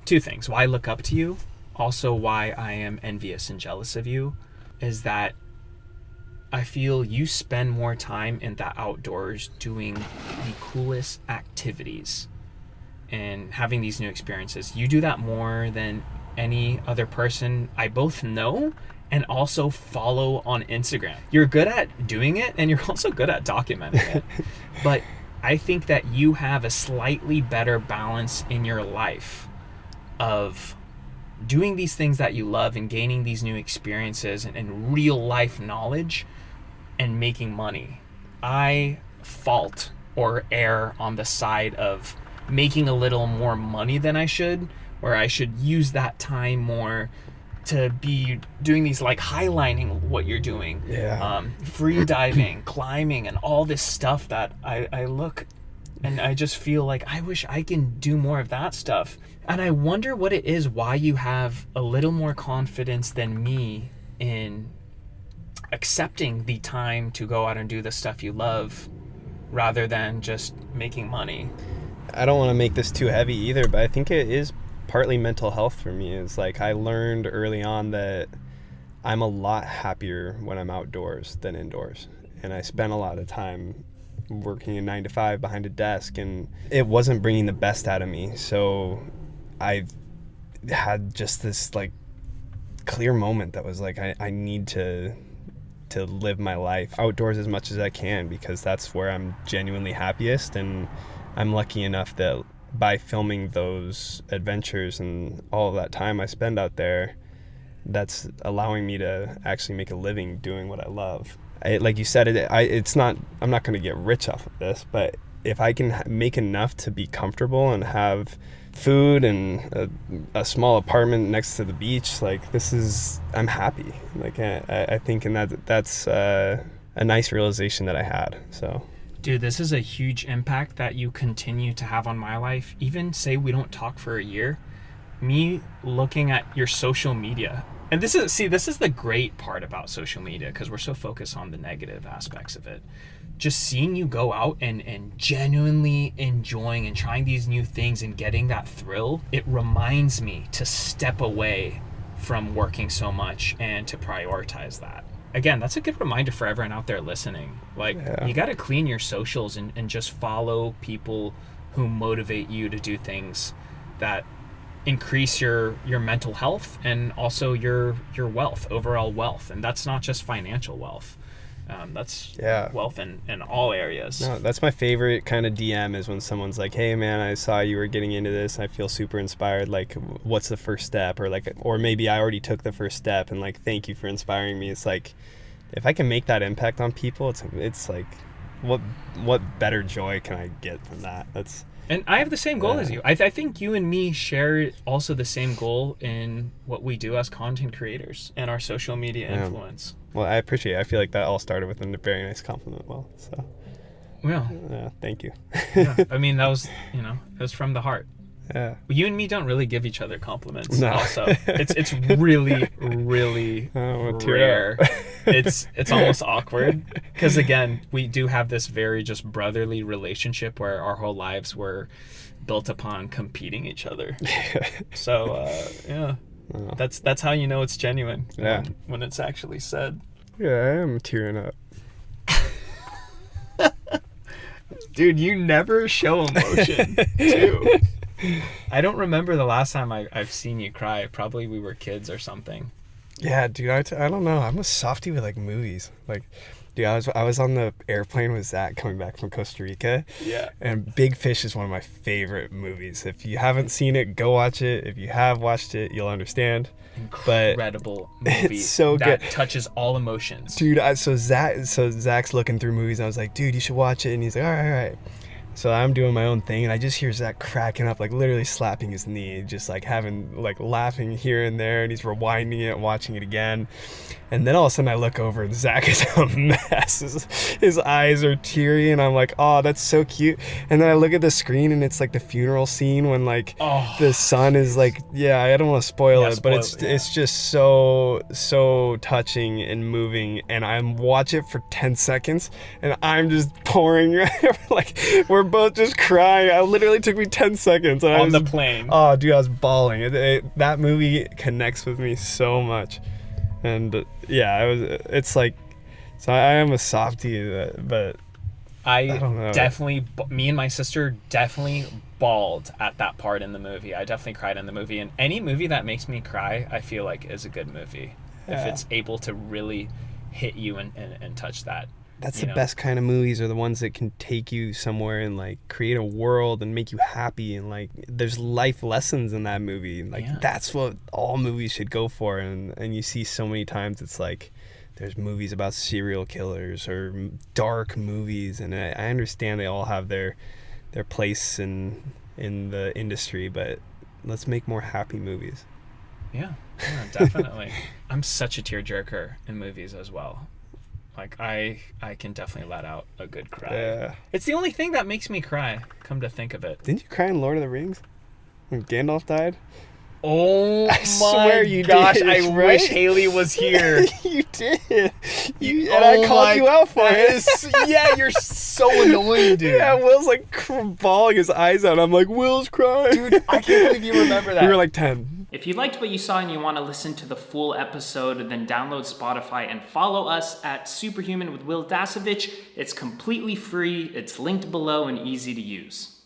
two things. Why I look up to you, also why I am envious and jealous of you, is that I feel you spend more time in the outdoors doing the coolest activities and having these new experiences. You do that more than any other person I both know and also follow on Instagram. You're good at doing it, and you're also good at documenting it. But I think that you have a slightly better balance in your life of doing these things that you love and gaining these new experiences and real life knowledge and making money. I fault or err on the side of making a little more money than I should, where I should use that time more to be doing these, like, highlighting what you're doing, free diving, climbing, and all this stuff that I look and I just feel like I wish I can do more of that stuff. And I wonder what it is, why you have a little more confidence than me in accepting the time to go out and do the stuff you love rather than just making money. I don't want to make this too heavy either, but I think it is partly mental health for me. It's like I learned early on that I'm a lot happier when I'm outdoors than indoors. And I spent a lot of time working a 9 to 5 behind a desk, and it wasn't bringing the best out of me. So I had just this like clear moment that was like, I need to live my life outdoors as much as I can, because that's where I'm genuinely happiest. And I'm lucky enough that by filming those adventures and all of that time I spend out there, that's allowing me to actually make a living doing what I love. Like you said, it's not, I'm not going to get rich off of this, but if I can make enough to be comfortable and have food and a small apartment next to the beach, like I'm happy. Like I think, and that's a nice realization that I had. So, dude, this is a huge impact that you continue to have on my life. Even say we don't talk for a year, me looking at your social media, and this is the great part about social media, because we're so focused on the negative aspects of it. Just seeing you go out and genuinely enjoying and trying these new things and getting that thrill, it reminds me to step away from working so much and to prioritize that. Again, that's a good reminder for everyone out there listening. Like, you got to clean your socials and just follow people who motivate you to do things that increase your mental health and also your wealth, overall wealth. And that's not just financial wealth. That's wealth in all areas. No, that's my favorite kind of DM, is when someone's like, hey man, I saw you were getting into this. I feel super inspired. Like, what's the first step? Or maybe I already took the first step, and like, thank you for inspiring me. It's like, if I can make that impact on people, it's like, what better joy can I get from that? And I have the same goal as you. I think you and me share also the same goal in what we do as content creators and our social media influence. Well, I appreciate it. I feel like that all started with a very nice compliment. Well, so. Well. Thank you. Yeah, I mean, that was from the heart. Yeah. You and me don't really give each other compliments. No. Also, it's really, really rare. It's almost awkward, because again, we do have this very just brotherly relationship where our whole lives were built upon competing each other. So that's how you know it's genuine. Yeah. When it's actually said. Yeah, I am tearing up. Dude, you never show emotion too. I don't remember the last time I've seen you cry. Probably we were kids or something. Yeah, dude, I don't know. I'm a softie with like movies. Like, dude, I was on the airplane with Zach coming back from Costa Rica. Yeah. And Big Fish is one of my favorite movies. If you haven't seen it, go watch it. If you have watched it, you'll understand. Incredible movie. It's so that good. Touches all emotions. Dude, so Zach's looking through movies, and I was like, dude, you should watch it. And he's like, all right. So I'm doing my own thing, and I just hear Zach cracking up, like literally slapping his knee, just like laughing here and there, and he's rewinding it, watching it again. And then all of a sudden I look over and Zach is a mess. His eyes are teary, and I'm like, oh, that's so cute. And then I look at the screen, and it's like the funeral scene when the son is like, I don't want to spoil it, but it's just so touching and moving. And I watch it for 10 seconds, and I'm just pouring, like, we're we're both just crying. It literally took me 10 seconds. And On the plane. Oh, dude, I was bawling. That movie connects with me so much. And it's like, so I am a softie, but I don't know. Definitely, me and my sister definitely bawled at that part in the movie. I definitely cried in the movie. And any movie that makes me cry, I feel like is a good movie. Yeah. If it's able to really hit you and touch that. That's the best kind of movies, are the ones that can take you somewhere and like create a world and make you happy, and like there's life lessons in that movie. Like that's what all movies should go for. And you see so many times it's like there's movies about serial killers or dark movies, and I understand they all have their place in the industry, but let's make more happy movies. Yeah, definitely. I'm such a tearjerker in movies as well. Like, I can definitely let out a good cry. Yeah. It's the only thing that makes me cry, come to think of it. Didn't you cry in Lord of the Rings when Gandalf died? Oh I swear you gosh, did, I right? wish Haley was here. You did. And I called you out for it. Yeah, you're so annoying, dude. Yeah, Will's like bawling his eyes out. I'm like, Will's crying. Dude, I can't believe you remember that. We were like 10. If you liked what you saw and you want to listen to the full episode, then download Spotify and follow us at SuperHuman with Will Dasovich. It's completely free, it's linked below and easy to use.